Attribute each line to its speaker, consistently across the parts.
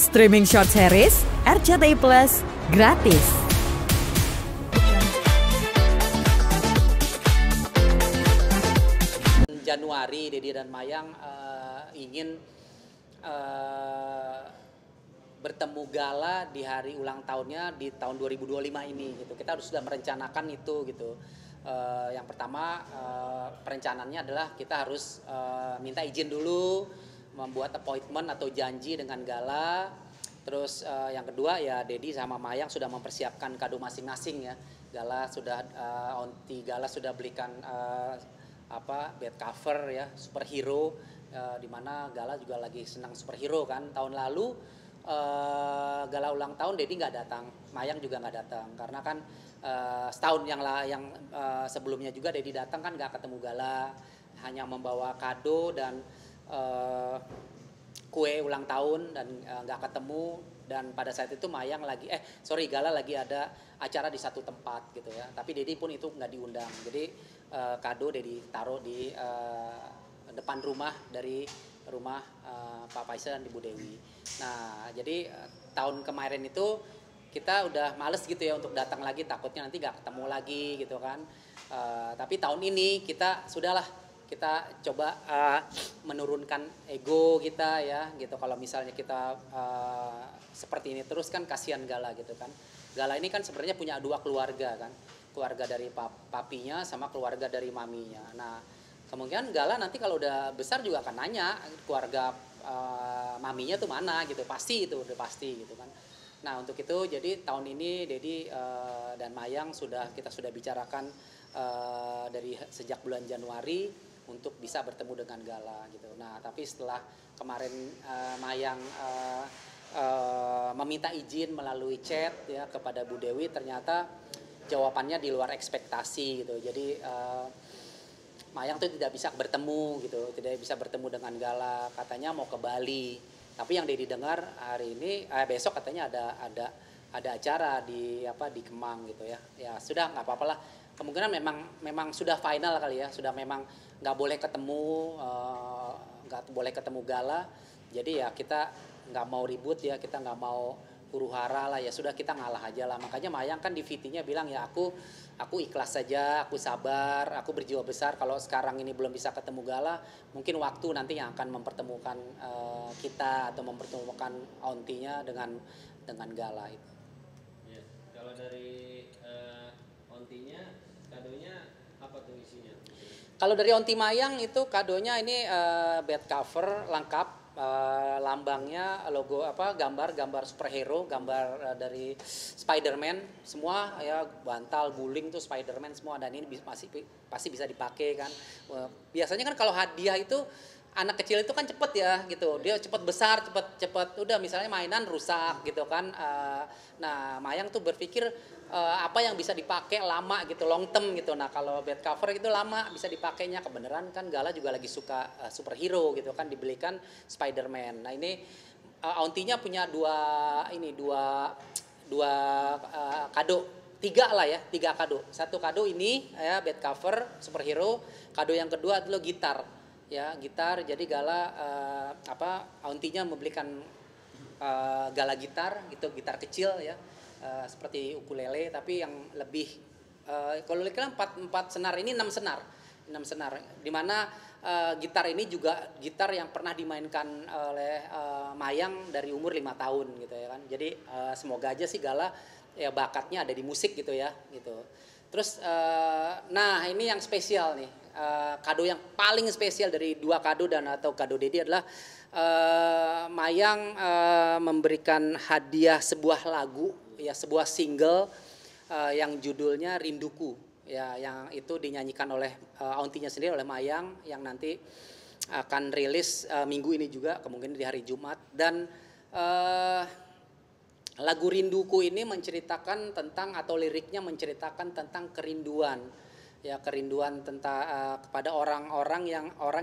Speaker 1: Streaming short series RCTI Plus gratis.
Speaker 2: Januari, Dedi dan Mayang ingin bertemu Gala di hari ulang tahunnya di tahun 2025 ini gitu. Kita sudah merencanakan itu gitu. Yang pertama perencanaannya adalah kita harus minta izin dulu, membuat appointment atau janji dengan Gala. Terus yang kedua ya Dedi sama Mayang sudah mempersiapkan kado masing-masing ya. Gala sudah onti Gala sudah belikan bed cover ya, superhero, di mana Gala juga lagi senang superhero kan. Tahun lalu Gala ulang tahun Dedi nggak datang, Mayang juga nggak datang karena kan setahun yang sebelumnya juga Dedi datang kan nggak ketemu Gala, hanya membawa kado dan kue ulang tahun dan nggak ketemu. Dan pada saat itu Mayang Gala lagi ada acara di satu tempat gitu ya, tapi Dedi pun itu nggak diundang. Jadi kado Dedi taruh di depan rumah dari rumah Pak Faisal dan Ibu Dewi. Nah jadi tahun kemarin itu kita udah males gitu ya untuk datang lagi, takutnya nanti nggak ketemu lagi gitu kan. Tapi tahun ini kita coba menurunkan ego kita ya gitu. Kalau misalnya kita seperti ini terus kan kasihan Gala gitu kan. Gala ini kan sebenarnya punya dua keluarga kan, keluarga dari papinya sama keluarga dari maminya. Nah kemungkinan Gala nanti kalau udah besar juga akan nanya keluarga maminya tuh mana gitu, pasti itu udah pasti gitu kan. Nah untuk itu jadi tahun ini Dedi dan Mayang kita sudah bicarakan dari sejak bulan Januari untuk bisa bertemu dengan Gala gitu. Nah tapi setelah kemarin Mayang meminta izin melalui chat ya kepada Bu Dewi, ternyata jawabannya di luar ekspektasi gitu. Jadi Mayang tuh tidak bisa bertemu gitu, tidak bisa bertemu dengan Gala, katanya mau ke Bali. Tapi yang Dedi dengar hari ini besok katanya ada acara di Kemang gitu ya. Ya sudah nggak apa-apalah. Kemungkinan memang sudah final kali ya, sudah memang nggak boleh ketemu Gala. Jadi ya kita nggak mau ribut ya, kita nggak mau huru-hara lah, ya sudah kita ngalah aja lah. Makanya Mayang kan di VT-nya bilang ya aku ikhlas saja, aku sabar, aku berjiwa besar. Kalau sekarang ini belum bisa ketemu Gala, mungkin waktu nanti yang akan mempertemukan kita atau mempertemukan ontinya dengan Gala itu.
Speaker 3: Ya, kalau dari ontinya kadonya apa tuh isinya?
Speaker 2: Kalau dari onti Mayang itu kadonya ini bed cover lengkap. Lambangnya logo gambar superhero, gambar dari Spider-Man semua ya, bantal guling tuh Spider-Man semua, dan ini pasti bisa dipakai kan. Biasanya kan kalau hadiah itu anak kecil itu kan cepet ya gitu, dia cepet besar, cepet udah misalnya mainan rusak gitu kan. Nah Mayang tuh berpikir apa yang bisa dipakai lama gitu, long term gitu. Nah kalau bed cover itu lama bisa dipakainya. Kebenaran kan Gala juga lagi suka superhero gitu kan, dibelikan Spider-Man. Nah ini ontinya punya dua kado, tiga kado. Satu kado ini ya bed cover superhero, kado yang kedua adalah gitar ya, gitar. Jadi Gala ontinya membelikan Gala gitar gitu, gitar kecil ya. Seperti ukulele tapi yang lebih kalau kira 4 senar, ini 6 senar, di mana gitar ini juga gitar yang pernah dimainkan oleh Mayang dari umur 5 tahun gitu ya kan. Jadi semoga aja sih Gala ya bakatnya ada di musik gitu ya gitu. Terus nah ini yang spesial nih, kado yang paling spesial dari dua kado atau kado Dedi adalah Mayang memberikan hadiah sebuah lagu ya, sebuah single yang judulnya Rinduku ya, yang itu dinyanyikan oleh ontinya sendiri, oleh Mayang, yang nanti akan rilis minggu ini juga, kemungkinan di hari Jumat. Dan lagu Rinduku ini menceritakan tentang, atau liriknya menceritakan tentang kerinduan ya, kerinduan tentang kepada orang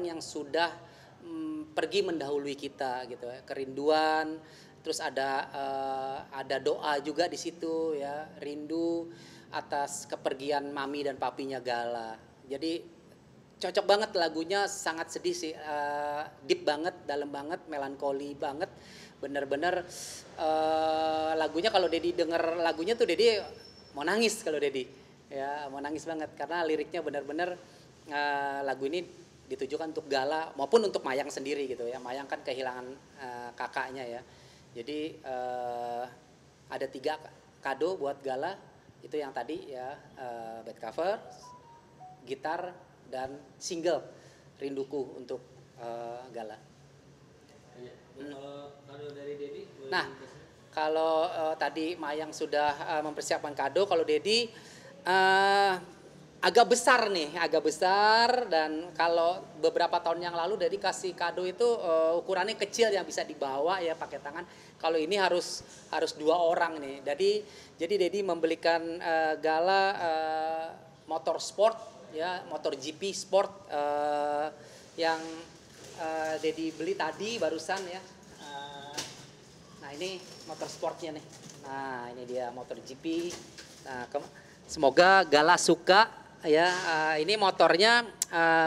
Speaker 2: yang sudah pergi mendahului kita gitu ya, kerinduan. Terus ada doa juga di situ ya, rindu atas kepergian mami dan papinya Gala. Jadi cocok banget lagunya, sangat sedih sih, deep banget, dalam banget, melankoli banget. bener-bener lagunya kalau Dedi denger lagunya tuh Dedi mau nangis kalau Dedi ya, mau nangis banget karena liriknya bener-bener lagu ini ditujukan untuk Gala maupun untuk Mayang sendiri gitu ya. Mayang kan kehilangan kakaknya ya, jadi ada 3 kado buat Gala itu yang tadi ya, bed cover, gitar, dan single Rinduku untuk Gala.
Speaker 3: Kalau kado dari Dedi?
Speaker 2: Nah, kalau tadi Mayang sudah mempersiapkan kado, kalau Dedi agak besar nih, agak besar, dan kalau beberapa tahun yang lalu Dedi kasih kado itu ukurannya kecil yang bisa dibawa ya pakai tangan. Kalau ini harus 2 orang nih. Jadi Dedi membelikan Gala motor sport ya, motor GP sport yang Dedi beli tadi barusan ya. Nah ini motor sportnya nih. Nah ini dia motor GP. Nah semoga Gala suka ya. Ini motornya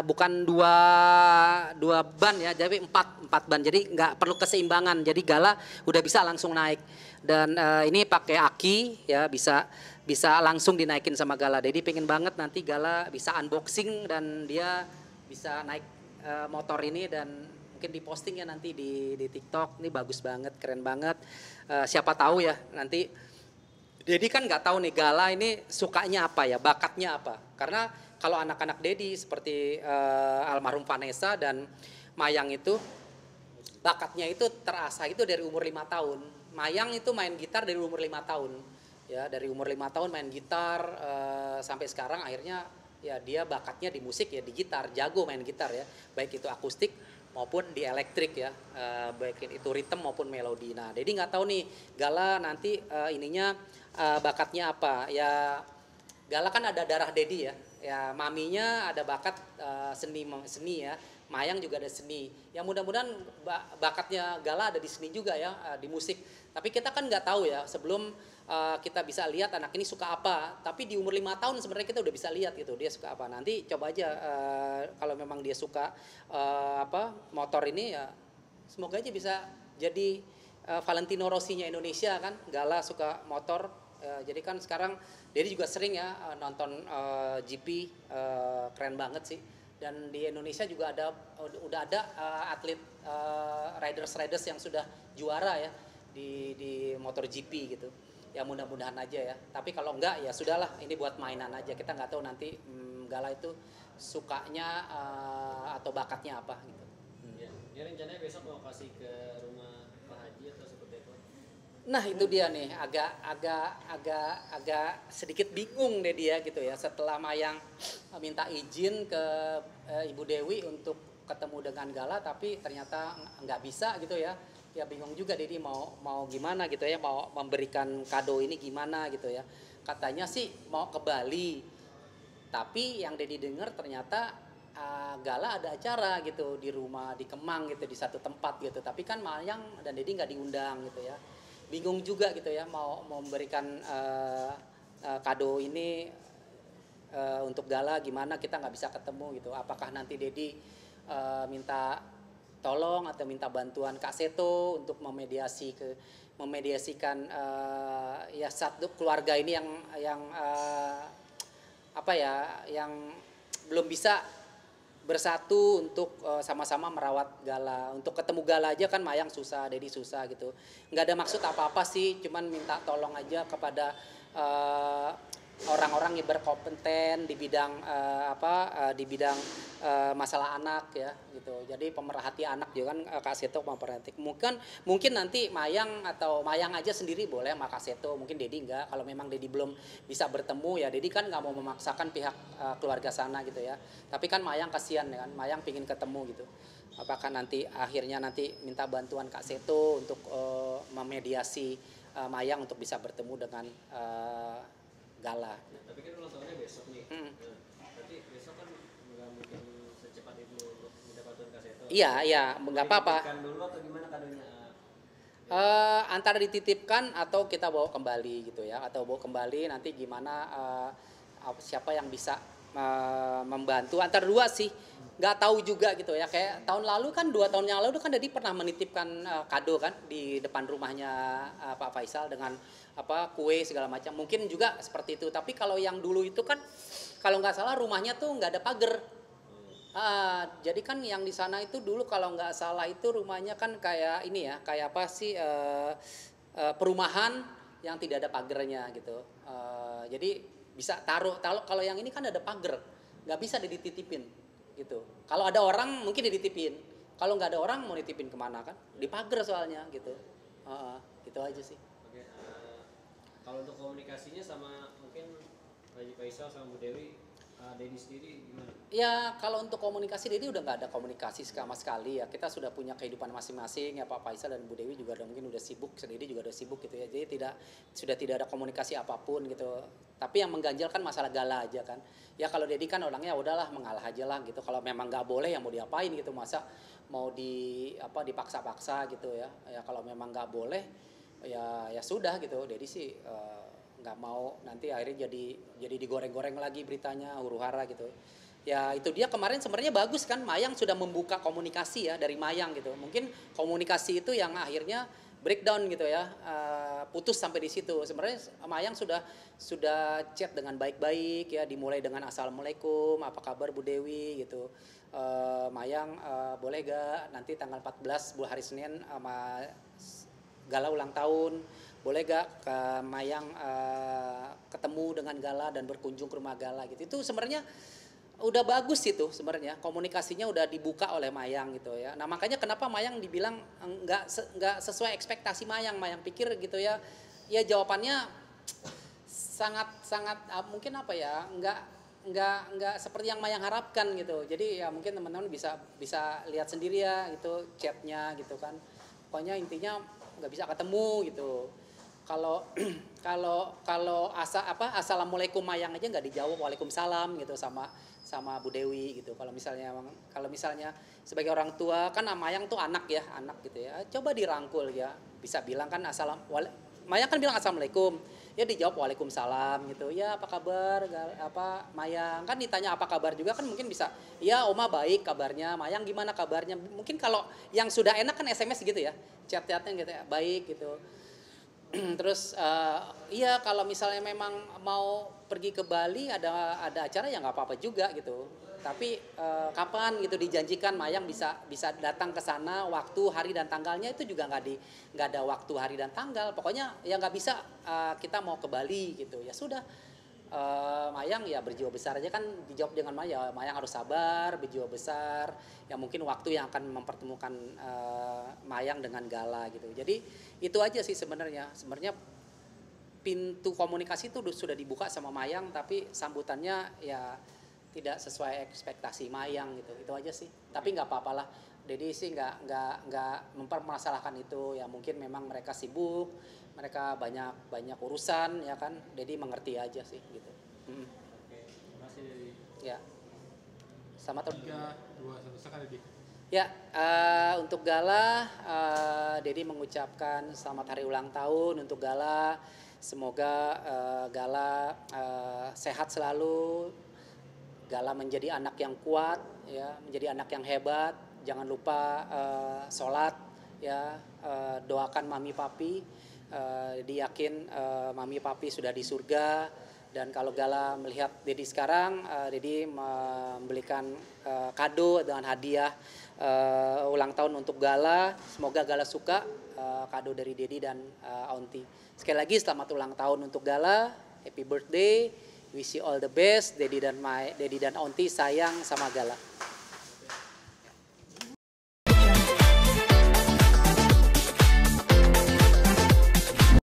Speaker 2: bukan dua ban ya, jadi 4 ban. Jadi nggak perlu keseimbangan. Jadi Gala udah bisa langsung naik. Dan ini pakai aki ya, bisa langsung dinaikin sama Gala. Jadi pengen banget nanti Gala bisa unboxing dan dia bisa naik motor ini, dan mungkin diposting ya nanti di TikTok. Ini bagus banget, keren banget. Siapa tahu ya nanti Dedi kan nggak tahu nih Gala ini sukanya apa ya, bakatnya apa. Karena kalau anak-anak Dedi seperti almarhum Vanessa dan Mayang itu bakatnya itu terasa itu dari umur 5 tahun. Mayang itu main gitar dari umur 5 tahun. Ya, dari umur 5 tahun main gitar sampai sekarang akhirnya ya dia bakatnya di musik ya, di gitar, jago main gitar ya, baik itu akustik maupun di elektrik ya, baik itu ritme maupun melodi. Nah, jadi nggak tahu nih Gala nanti ininya bakatnya apa ya. Gala kan ada darah Dedi ya maminya ada bakat seni ya, Mayang juga ada seni. Yang mudah-mudahan bakatnya Gala ada di seni juga ya, di musik. Tapi kita kan nggak tahu ya sebelum kita bisa lihat anak ini suka apa. Tapi di umur 5 tahun sebenarnya kita udah bisa lihat gitu dia suka apa. Nanti coba aja kalau memang dia suka motor ini ya, semoga aja bisa jadi Valentino Rossi-nya Indonesia kan. Gala suka motor. Jadi kan sekarang dia juga sering ya nonton GP, keren banget sih. Dan di Indonesia juga udah ada atlet riders yang sudah juara ya di motor GP gitu. Ya mudah-mudahan aja ya. Tapi kalau enggak ya sudahlah, ini buat mainan aja. Kita nggak tahu nanti Gala itu sukanya atau bakatnya apa gitu.
Speaker 3: Ya, ini rencananya besok mau kasih ke rumah Pak Haji atau seperti apa?
Speaker 2: Nah itu dia nih, agak sedikit bingung deh dia gitu ya. Setelah Mayang minta izin ke Ibu Dewi untuk ketemu dengan Gala, tapi ternyata nggak bisa gitu ya. Ya bingung juga Dedi mau gimana gitu ya, mau memberikan kado ini gimana gitu ya. Katanya sih mau ke Bali, tapi yang Dedi dengar ternyata Gala ada acara gitu di rumah di Kemang gitu, di satu tempat gitu. Tapi kan Mayang dan Dedi nggak diundang gitu ya. Bingung juga gitu ya mau memberikan kado ini untuk Gala gimana, kita nggak bisa ketemu gitu. Apakah nanti Dedi minta tolong atau minta bantuan Kak Seto untuk memediasikan ya satu keluarga ini yang yang belum bisa bersatu untuk sama-sama merawat Gala. Untuk ketemu Gala aja kan Mayang susah, Dedi susah gitu. Nggak ada maksud apa-apa sih, cuman minta tolong aja kepada orang-orang yang berkompeten di bidang di bidang masalah anak ya gitu. Jadi pemerhati anak juga kan Kak Seto memperhati. Mungkin nanti Mayang aja sendiri boleh sama Kak Seto, mungkin Dedi enggak. Kalau memang Dedi belum bisa bertemu ya Dedi kan nggak mau memaksakan pihak keluarga sana gitu ya. Tapi kan Mayang kasihan ya kan, Mayang pingin ketemu gitu. Apakah akhirnya nanti minta bantuan Kak Seto untuk memediasi Mayang untuk bisa bertemu dengan Gala.
Speaker 3: Nah, tapi kan ulang tahunnya besok nih. Berarti besok kan nggak mungkin secepat itu minta bantuan Kak Seto.
Speaker 2: Iya, nggak apa-apa.
Speaker 3: Dititipkan dulu atau gimana kadonya?
Speaker 2: Antara dititipkan atau kita bawa kembali gitu ya, atau bawa kembali nanti gimana siapa yang bisa membantu, antara dua sih. nggak tahu juga gitu ya. Kayak tahun lalu kan 2 tahun yang lalu kan Dedi pernah menitipkan kado kan di depan rumahnya Pak Faisal dengan kue segala macam. Mungkin juga seperti itu. Tapi kalau yang dulu itu kan kalau nggak salah rumahnya tuh nggak ada pagar. Jadi kan yang di sana itu dulu kalau nggak salah itu rumahnya kan kayak ini ya, kayak apa sih perumahan yang tidak ada pagernya gitu. Jadi bisa taruh kalau yang ini kan ada pagar, nggak bisa dititipin gitu. Kalau ada orang mungkin dititipin, kalau nggak ada orang mau nitipin kemana kan? Di pagar soalnya gitu. Gitu aja sih.
Speaker 3: Oke, kalau untuk komunikasinya sama mungkin Haji Faisal sama Bu Dewi, Dedi sendiri gimana?
Speaker 2: Ya kalau untuk komunikasi Dedi udah nggak ada komunikasi sama sekali ya. Kita sudah punya kehidupan masing-masing ya, Pak Faisal dan Bu Dewi juga mungkin udah sibuk, Dedi juga udah sibuk gitu ya. Jadi sudah tidak ada komunikasi apapun gitu. Tapi yang mengganjal kan masalah gala aja kan. Ya kalau Dedi kan orangnya udahlah mengalah aja lah gitu. Kalau memang nggak boleh ya mau diapain gitu, masa mau dipaksa-paksa gitu ya. Ya kalau memang nggak boleh ya sudah gitu. Dedi sih nggak mau nanti akhirnya jadi digoreng-goreng lagi beritanya, huru-hara gitu. Ya itu dia kemarin sebenarnya bagus kan, Mayang sudah membuka komunikasi ya dari Mayang gitu. Mungkin komunikasi itu yang akhirnya breakdown gitu ya, putus sampai di situ. Sebenarnya Mayang sudah chat dengan baik-baik ya, dimulai dengan assalamualaikum, apa kabar Bu Dewi gitu. Mayang boleh gak nanti tanggal 14 hari Senin sama gala ulang tahun, boleh gak ke Mayang ketemu dengan Gala dan berkunjung ke rumah Gala gitu. Itu sebenarnya udah bagus itu sebenarnya, komunikasinya udah dibuka oleh Mayang gitu ya. Nah makanya kenapa Mayang dibilang nggak sesuai ekspektasi Mayang pikir gitu ya. Ya jawabannya sangat mungkin apa ya, nggak seperti yang Mayang harapkan gitu. Jadi ya mungkin teman-teman bisa lihat sendiri ya itu chatnya gitu kan. Pokoknya intinya nggak bisa ketemu gitu. Kalau assalamualaikum Mayang aja nggak dijawab waalaikumsalam gitu sama Bu Dewi gitu. Kalau misalnya sebagai orang tua kan Mayang tuh anak gitu ya. Coba dirangkul ya. Bisa bilang kan Mayang kan bilang assalamualaikum. Ya dijawab waalaikumsalam gitu. Ya apa kabar? Mayang kan ditanya apa kabar juga kan mungkin bisa. Ya Oma baik kabarnya. Mayang gimana kabarnya? Mungkin kalau yang sudah enak kan SMS gitu ya. Chat-chatnya gitu ya. Baik gitu. Terus iya kalau misalnya memang mau pergi ke Bali ada acara ya nggak apa-apa juga gitu. Tapi kapan gitu dijanjikan Mayang bisa datang ke sana, waktu, hari dan tanggalnya itu juga nggak ada waktu, hari dan tanggal. Pokoknya ya nggak bisa kita mau ke Bali gitu. Ya sudah Mayang ya berjiwa besar aja kan dijawab dengan Mayang harus sabar, berjiwa besar. Ya mungkin waktu yang akan mempertemukan Mayang dengan Gala gitu. Jadi itu aja sih sebenarnya. Sebenarnya pintu komunikasi itu sudah dibuka sama Mayang, tapi sambutannya ya tidak sesuai ekspektasi Mayang gitu. Itu aja sih. Tapi nggak apa-apalah. Jadi sih nggak mempermasalahkan itu. Ya mungkin memang mereka sibuk, mereka banyak urusan ya kan. Jadi mengerti aja sih gitu.
Speaker 3: Oke, terima kasih Dedi.
Speaker 2: Ya. Selamat
Speaker 4: 3, 2, 1, sekali di.
Speaker 2: Ya, untuk Gala, Dedi mengucapkan selamat hari ulang tahun untuk Gala. Semoga Gala sehat selalu, Gala menjadi anak yang kuat, ya, menjadi anak yang hebat. Jangan lupa sholat, ya, doakan mami papi. Dedi yakin mami papi sudah di surga. Dan kalau Gala melihat Dedi sekarang, Dedi membelikan kado dengan hadiah ulang tahun untuk Gala. Semoga Gala suka kado dari Dedi dan Aunty. Sekali lagi selamat ulang tahun untuk Gala. Happy birthday. Wish you all the best. Dedi dan Aunty sayang sama Gala.